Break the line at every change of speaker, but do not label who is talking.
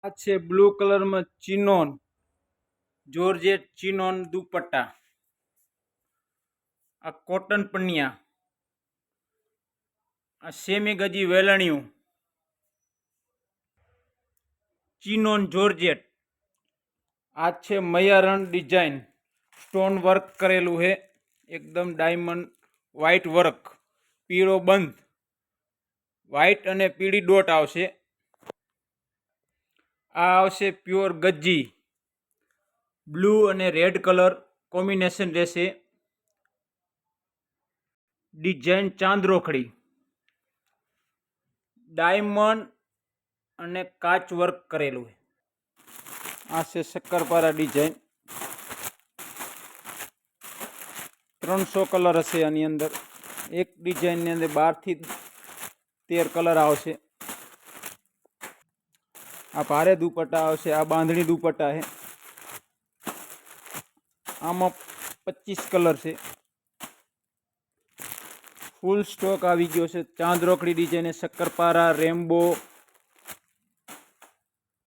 આ છે બ્લુ કલરમાં ચિનોન જોર્જેટ ચિનોન દુપટ્ટા. આ કોટન પન્નિયા. આ સેમી ગજી વેલણિયું ચિનોન જોર્જેટ. આ છે મયારણ ડિઝાઇન સ્ટોન વર્ક કરેલું છે, એકદમ ડાયમંડ વ્હાઇટ વર્ક, પીળો બંધ, વ્હાઇટ અને પીળી ડોટ આવશે. આ આવશે પ્યોર ગજી, બ્લુ અને રેડ કલર કોમ્બિનેશન રહેશે. ડિઝાઇન ચાંદરોખડી, ડાયમંડ અને કાચ વર્ક કરેલું છે. આ છે શક્કરપારા ડિઝાઇન. 300 કલર હશે આની અંદર. એક ડિઝાઇનની અંદર 12 થી 13 કલર આવશે. આ ભારે દુપટ્ટા આવશે. આ બાંધણી દુપટ્ટા છે. આમાં 25 કલર છે. ફૂલ સ્ટોક આવી ગયો છે. ચાંદરોખડી ડિઝાઇન, શક્કરપારા, રેમ્બો,